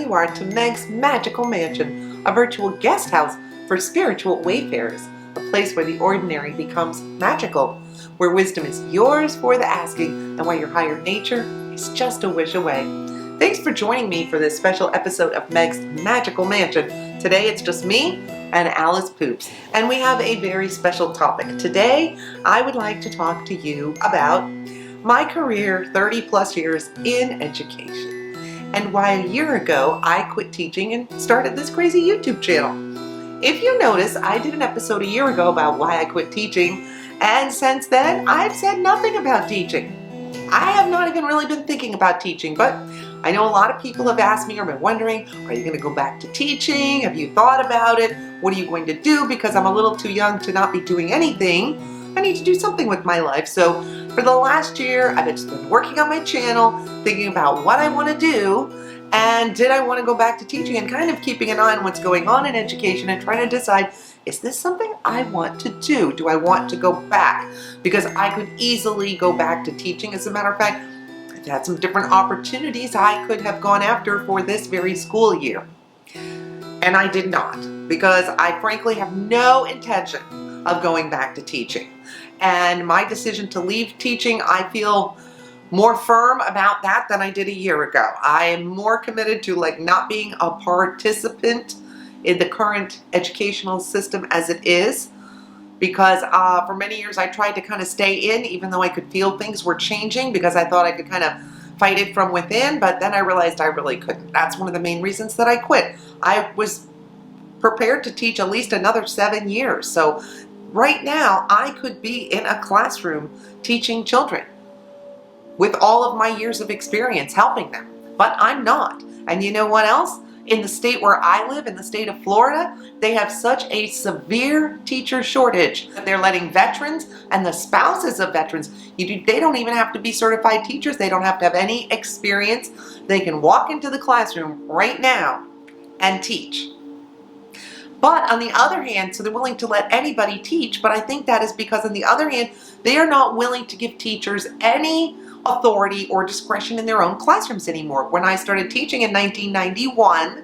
you are to Meg's Magical Mansion, a virtual guest house for spiritual wayfarers, a place where the ordinary becomes magical, where wisdom is yours for the asking, and where your higher nature is just a wish away. Thanks for joining me for this special episode of Meg's Magical Mansion. Today it's just me and Alice Poops, and we have a very special topic. Today I would like to talk to you about my career, 30 plus years in education, and why a year ago I quit teaching and started this crazy YouTube channel. If you notice, I did an episode a year ago about why I quit teaching, and since then I've said nothing about teaching. I have not even really been thinking about teaching, but I know a lot of people have asked me or been wondering, are you going to go back to teaching? Have you thought about it? What are you going to do? Because I'm a little too young to not be doing anything. I need to do something with my life. So for the last year, I've just been working on my channel, thinking about what I want to do, and did I want to go back to teaching, and kind of keeping an eye on what's going on in education and trying to decide, is this something I want to do? Do I want to go back? Because I could easily go back to teaching. As a matter of fact, I've had some different opportunities I could have gone after for this very school year. And I did not, because I frankly have no intention of going back to teaching. And my decision to leave teaching, I feel more firm about that than I did a year ago. I am more committed to not being a participant in the current educational system as it is, because for many years I tried to kind of stay in, even though I could feel things were changing, because I thought I could kind of fight it from within, but then I realized I really couldn't. That's one of the main reasons that I quit. I was prepared to teach at least another 7 years. So right now I could be in a classroom teaching children with all of my years of experience helping them, but I'm not. And you know what else? In the state where I live, in the state of Florida, they have such a severe teacher shortage that they're letting veterans and the spouses of veterans, they don't even have to be certified teachers. They don't have to have any experience. They can walk into the classroom right now and teach. But on the other hand, so they're willing to let anybody teach, but I think that is because on the other hand, they are not willing to give teachers any authority or discretion in their own classrooms anymore. When I started teaching in 1991,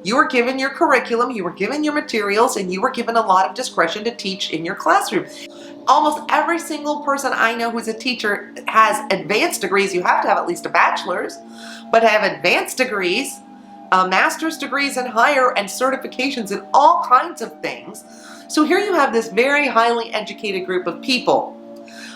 you were given your curriculum, you were given your materials, and you were given a lot of discretion to teach in your classroom. Almost every single person I know who's a teacher has advanced degrees. You have to have at least a bachelor's, but have advanced degrees, master's degrees and higher, and certifications in all kinds of things. So here you have this very highly educated group of people,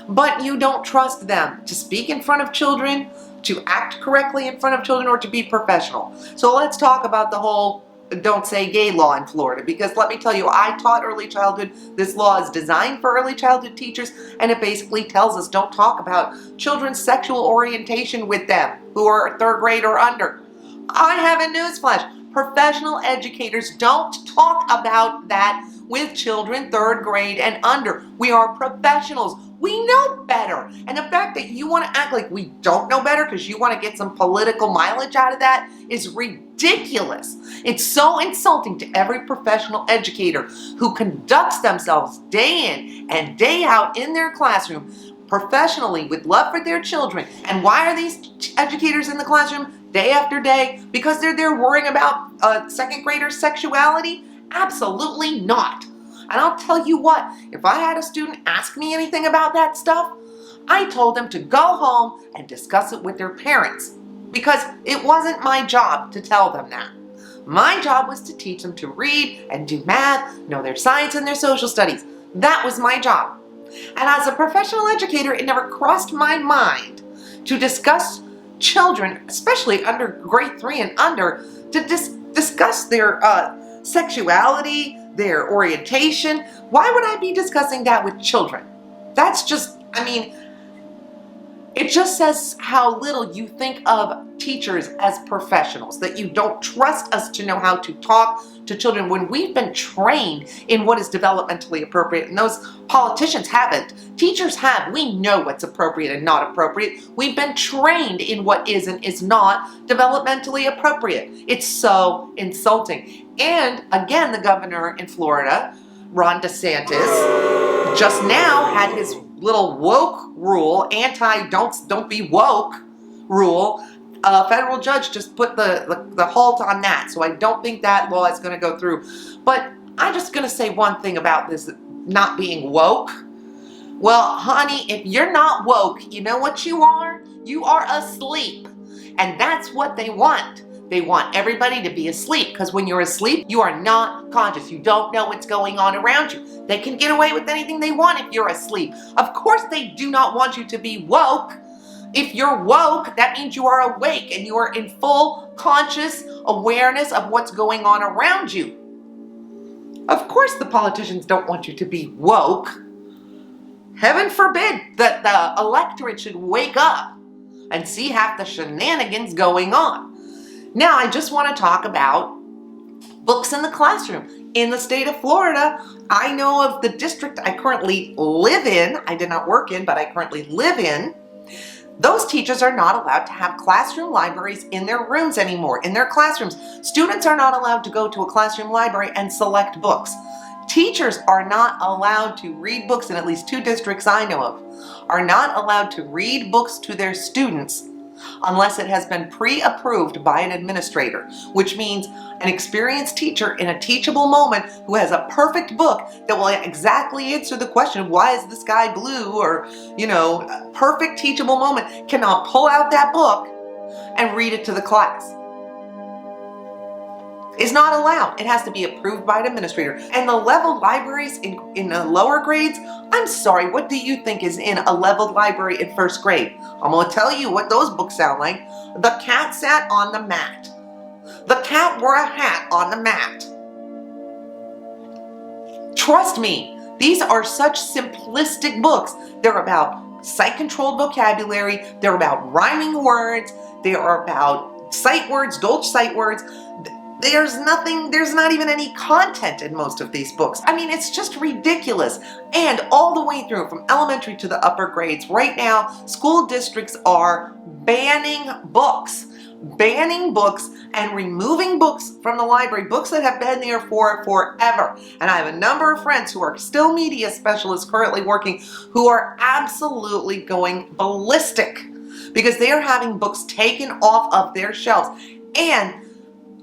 but you don't trust them to speak in front of children, to act correctly in front of children, or to be professional. So let's talk about the whole don't say gay law in Florida, because let me tell you, I taught early childhood. This law is designed for early childhood teachers, and it basically tells us don't talk about children's sexual orientation with them who are 3rd grade or under. I have a newsflash. Professional educators don't talk about that with children 3rd grade and under. We are professionals. We know better. And the fact that you want to act like we don't know better because you want to get some political mileage out of that is ridiculous. It's so insulting to every professional educator who conducts themselves day in and day out in their classroom professionally with love for their children. And why are these educators in the classroom day after day? Because they're there worrying about 2nd graders' sexuality? Absolutely not. And I'll tell you what, if I had a student ask me anything about that stuff, I told them to go home and discuss it with their parents, because it wasn't my job to tell them that. My job was to teach them to read and do math, know their science and their social studies. That was my job. And as a professional educator, it never crossed my mind to discuss children, especially under grade 3 and under, to discuss their sexuality, their orientation. Why would I be discussing that with children? That's just, it just says how little you think of teachers as professionals, that you don't trust us to know how to talk to children when we've been trained in what is developmentally appropriate, and those politicians haven't. Teachers have. We know what's appropriate and not appropriate. We've been trained in what is and is not developmentally appropriate. It's so insulting. And again, the governor in Florida, Ron DeSantis, just now had his little woke rule, don't be woke rule, a federal judge just put the halt on that. So I don't think that law is going to go through. But I'm just going to say one thing about this not being woke. Well, honey, if you're not woke, you know what you are? You are asleep. And that's what they want. They want everybody to be asleep, because when you're asleep, you are not conscious. You don't know what's going on around you. They can get away with anything they want if you're asleep. Of course, they do not want you to be woke. If you're woke, that means you are awake and you are in full conscious awareness of what's going on around you. Of course, the politicians don't want you to be woke. Heaven forbid that the electorate should wake up and see half the shenanigans going on. Now, I just want to talk about books in the classroom. In the state of Florida, I know of the district I currently live in. I did not work in, but I currently live in. Those teachers are not allowed to have classroom libraries in their rooms anymore, in their classrooms. Students are not allowed to go to a classroom library and select books. Teachers are not allowed to read books, in at least 2 districts I know of, are not allowed to read books to their students unless it has been pre-approved by an administrator, which means an experienced teacher in a teachable moment who has a perfect book that will exactly answer the question, why is the sky blue? Or, a perfect teachable moment cannot pull out that book and read it to the class. Is not allowed. It has to be approved by an administrator. And the leveled libraries in the lower grades, I'm sorry, what do you think is in a leveled library in 1st grade? I'm going to tell you what those books sound like. The cat sat on the mat. The cat wore a hat on the mat. Trust me, these are such simplistic books. They're about sight-controlled vocabulary. They're about rhyming words. They are about sight words, dolch sight words. There's not even any content in most of these books. I mean, it's just ridiculous. And all the way through, from elementary to the upper grades, right now, school districts are banning books and removing books from the library, books that have been there for forever. And I have a number of friends who are still media specialists currently working who are absolutely going ballistic because they are having books taken off of their shelves. And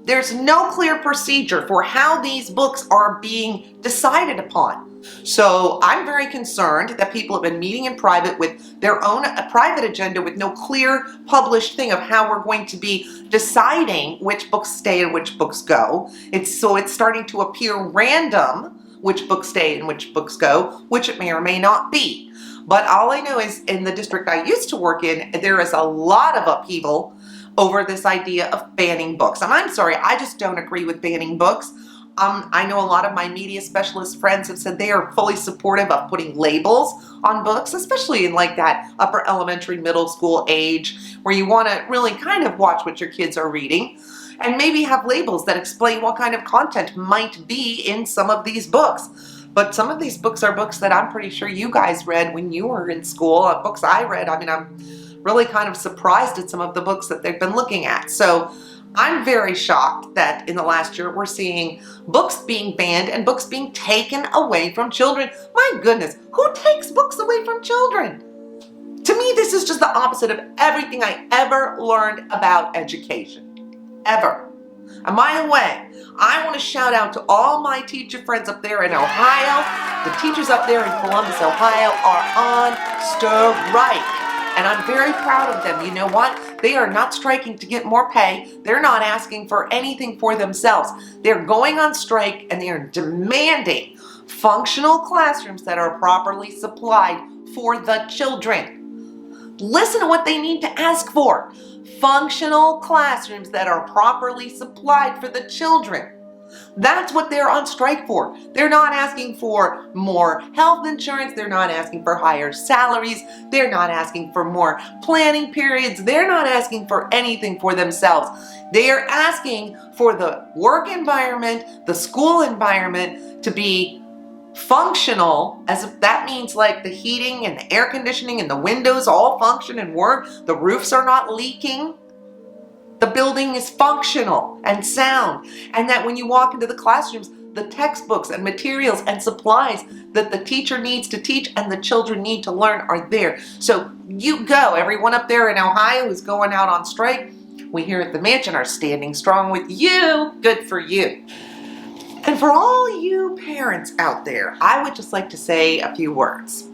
there's no clear procedure for how these books are being decided upon. So I'm very concerned that people have been meeting in private with their own private agenda with no clear published thing of how we're going to be deciding which books stay and which books go. It's starting to appear random which books stay and which books go, which it may or may not be. But all I know is in the district I used to work in, there is a lot of upheaval over this idea of banning books. And I'm sorry, I just don't agree with banning books. I know a lot of my media specialist friends have said they are fully supportive of putting labels on books, especially in like that upper elementary, middle school age, where you want to really kind of watch what your kids are reading, and maybe have labels that explain what kind of content might be in some of these books. But some of these books are books that I'm pretty sure you guys read when you were in school, books I read. I mean, I'm really kind of surprised at some of the books that they've been looking at. So I'm very shocked that in the last year we're seeing books being banned and books being taken away from children. My goodness, who takes books away from children? To me, this is just the opposite of everything I ever learned about education. Ever. And by the way, I want to shout out to all my teacher friends up there in Ohio. The teachers up there in Columbus, Ohio are on strike. And I'm very proud of them. You know what? They are not striking to get more pay. They're not asking for anything for themselves. They're going on strike and they are demanding functional classrooms that are properly supplied for the children. Listen to what they need to ask for. Functional classrooms that are properly supplied for the children. That's what they're on strike for. They're not asking for more health insurance. They're not asking for higher salaries. They're not asking for more planning periods. They're not asking for anything for themselves. They are asking for the work environment, the school environment to be functional, as if that means like the heating and the air conditioning and the windows all function and work. The roofs are not leaking. The building is functional and sound, and that when you walk into the classrooms, the textbooks and materials and supplies that the teacher needs to teach and the children need to learn are there. So you go, everyone up there in Ohio who's going out on strike, We here at the mansion are standing strong with you. Good for you. And for all you parents out there, I would just like to say a few words.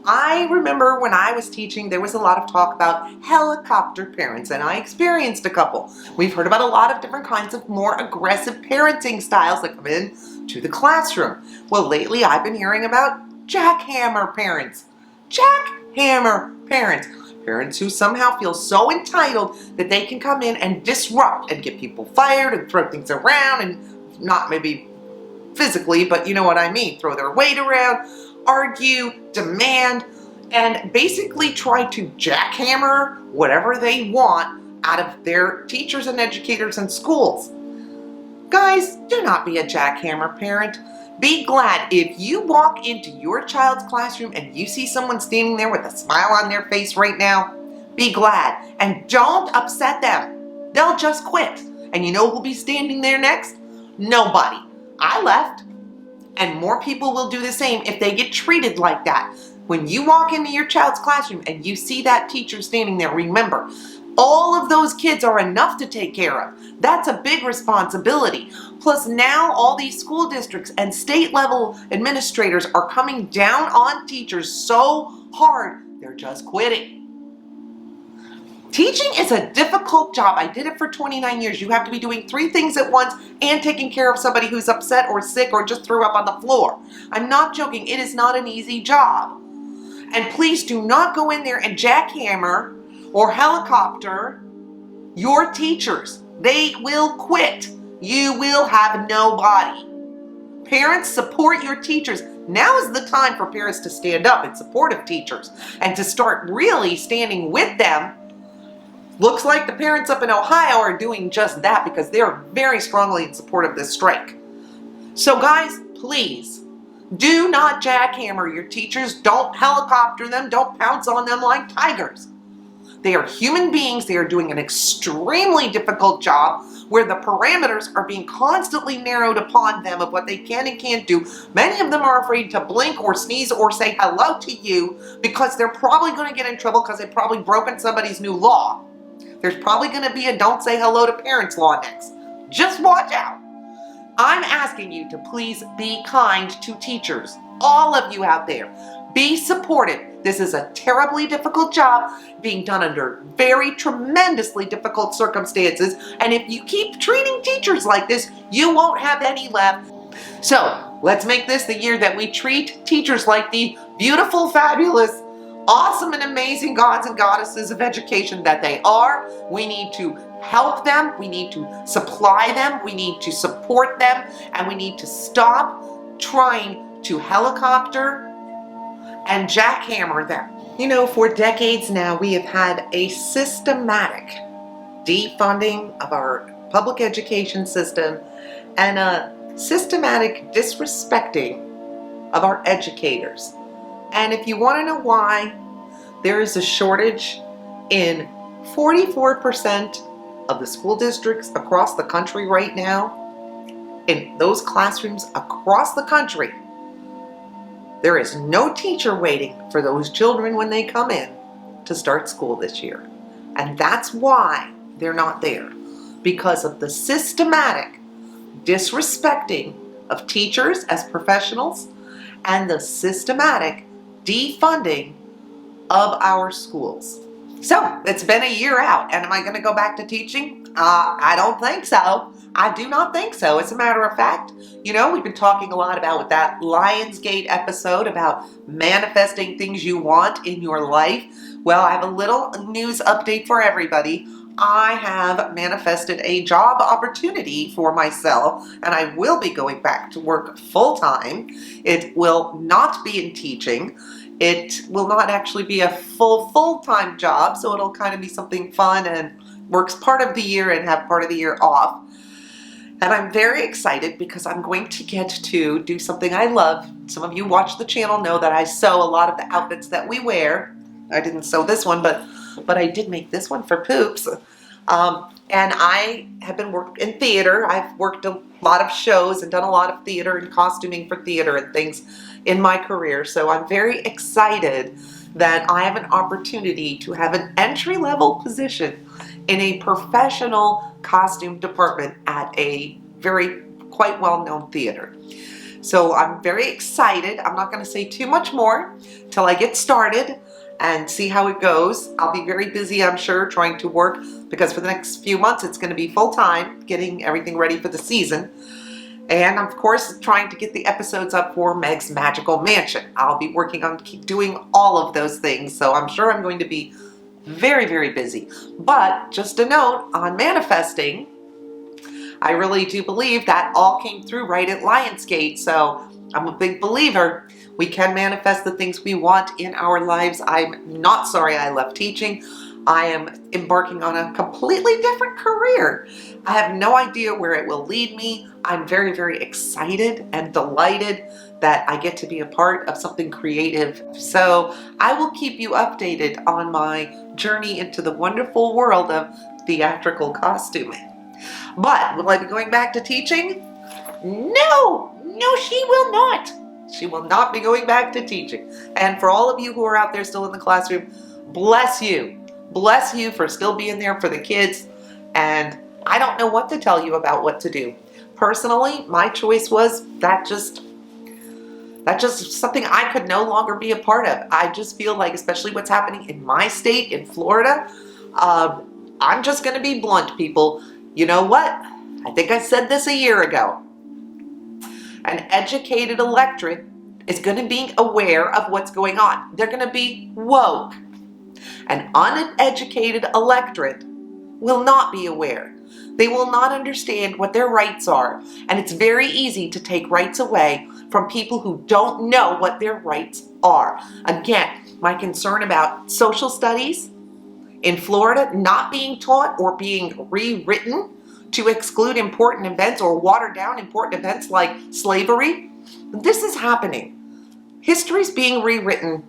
I remember when I was teaching, there was a lot of talk about helicopter parents, and I experienced a couple. We've heard about a lot of different kinds of more aggressive parenting styles that come in to the classroom. Well, lately I've been hearing about jackhammer parents. Jackhammer parents. Parents who somehow feel so entitled that they can come in and disrupt and get people fired and throw things around, and not maybe physically, but you know what I mean, throw their weight around, argue, demand, and basically try to jackhammer whatever they want out of their teachers and educators and schools. Guys, do not be a jackhammer parent. Be glad if you walk into your child's classroom and you see someone standing there with a smile on their face right now. Be glad and don't upset them. They'll just quit. And you know who'll be standing there next? Nobody. I left. And more people will do the same if they get treated like that. When you walk into your child's classroom and you see that teacher standing there, remember, all of those kids are enough to take care of. That's a big responsibility. Plus now all these school districts and state level administrators are coming down on teachers so hard, they're just quitting. Teaching is a difficult job. I did it for 29 years. You have to be doing 3 things at once and taking care of somebody who's upset or sick or just threw up on the floor. I'm not joking. It is not an easy job. And please do not go in there and jackhammer or helicopter your teachers. They will quit. You will have nobody. Parents, support your teachers. Now is the time for parents to stand up in support of teachers and to start really standing with them. Looks like the parents up in Ohio are doing just that because they are very strongly in support of this strike. So guys, please, do not jackhammer your teachers. Don't helicopter them. Don't pounce on them like tigers. They are human beings. They are doing an extremely difficult job where the parameters are being constantly narrowed upon them of what they can and can't do. Many of them are afraid to blink or sneeze or say hello to you because they're probably going to get in trouble because they've probably broken somebody's new law. There's probably going to be a don't say hello to parents law next. Just watch out. I'm asking you to please be kind to teachers. All of you out there, be supportive. This is a terribly difficult job being done under very tremendously difficult circumstances. And if you keep treating teachers like this, you won't have any left. So let's make this the year that we treat teachers like the beautiful, fabulous, awesome and amazing gods and goddesses of education that they are. We need to help them. We need to supply them. We need to support them. And we need to stop trying to helicopter and jackhammer them. You know, for decades now, we have had a systematic defunding of our public education system and a systematic disrespecting of our educators. And if you want to know why, there is a shortage in 44% of the school districts across the country right now. In those classrooms across the country, there is no teacher waiting for those children when they come in to start school this year. And that's why they're not there. Because of the systematic disrespecting of teachers as professionals and the systematic defunding of our schools. So it's been a year out, and am I going to go back to teaching? I don't think so. I do not think so. As a matter of fact, you know, we've been talking a lot about with that Lionsgate episode about manifesting things you want in your life. Well, I have a little news update for everybody. I have manifested a job opportunity for myself, and I will be going back to work full-time. It will not be in teaching. It will not actually be a full-time job, so it'll kind of be something fun and works part of the year and have part of the year off. And I'm very excited because I'm going to get to do something I love. Some of you watch the channel know that I sew a lot of the outfits that we wear. I didn't sew this one, but I did make this one for Poops. And I have been working in theater. I've worked a lot of shows and done a lot of theater and costuming for theater and things in my career. So I'm very excited that I have an opportunity to have an entry-level position in a professional costume department at a quite well-known theater. So I'm very excited. I'm not going to say too much more till I get started and see how it goes. I'll be very busy, I'm sure, trying to work, because for the next few months it's going to be full-time getting everything ready for the season. And of course, trying to get the episodes up for Meg's Magical Mansion. I'll be working on doing all of those things, so I'm sure I'm going to be very, very busy. But just a note on manifesting, I really do believe that all came through right at Lionsgate, so I'm a big believer. We can manifest the things we want in our lives. I'm not sorry I left teaching. I am embarking on a completely different career. I have no idea where it will lead me. I'm very, very excited and delighted that I get to be a part of something creative. So I will keep you updated on my journey into the wonderful world of theatrical costuming. But will I be going back to teaching? No, she will not. She will not be going back to teaching. And for all of you who are out there still in the classroom, bless you. Bless you for still being there for the kids. And I don't know what to tell you about what to do. Personally, my choice was that's just something I could no longer be a part of. I just feel like, especially what's happening in my state, in Florida, I'm just going to be blunt, people. You know what? I think I said this a year ago. An educated electorate is going to be aware of what's going on. They're going to be woke. An uneducated electorate will not be aware. They will not understand what their rights are. And it's very easy to take rights away from people who don't know what their rights are. Again, my concern about social studies in Florida not being taught or being rewritten to exclude important events or water down important events like slavery. This is happening. History's being rewritten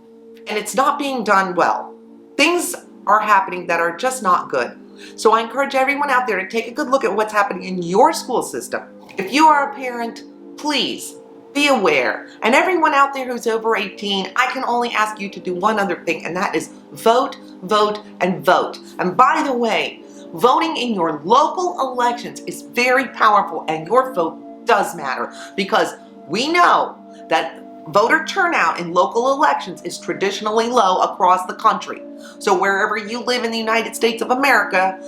and it's not being done well. Things are happening that are just not good. So I encourage everyone out there to take a good look at what's happening in your school system. If you are a parent, please be aware. And everyone out there who's over 18, I can only ask you to do one other thing, and that is vote, vote, and vote. And by the way, voting in your local elections is very powerful, and your vote does matter, because we know that voter turnout in local elections is traditionally low across the country. So wherever you live in the United States of America,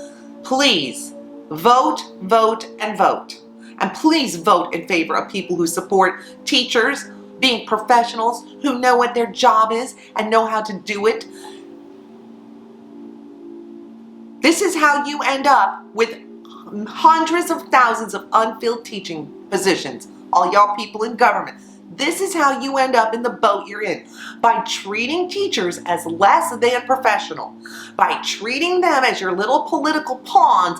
please vote, vote, and vote. And please vote in favor of people who support teachers being professionals who know what their job is and know how to do it. This is how you end up with hundreds of thousands of unfilled teaching positions, all y'all people in government. This is how you end up in the boat you're in, by treating teachers as less than professional, by treating them as your little political pawns.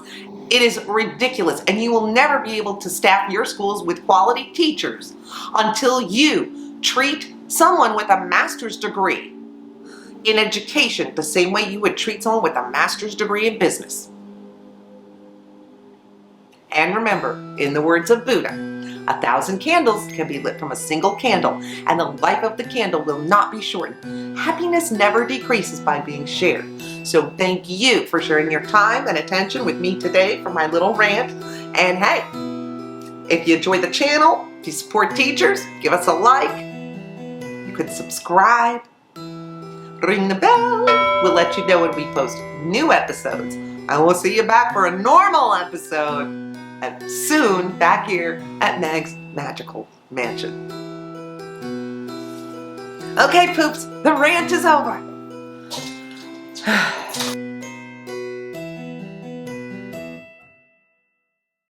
It is ridiculous, and you will never be able to staff your schools with quality teachers until you treat someone with a master's degree in education the same way you would treat someone with a master's degree in business. And remember, in the words of Buddha, 1,000 candles can be lit from a single candle, and the life of the candle will not be shortened. Happiness never decreases by being shared. So thank you for sharing your time and attention with me today for my little rant. And hey, if you enjoy the channel, if you support teachers, give us a like. You could subscribe, ring the bell. We'll let you know when we post new episodes. And we'll see you back for a normal episode, and soon back here at Meg's Magical Mansion. Okay, poops, the rant is over.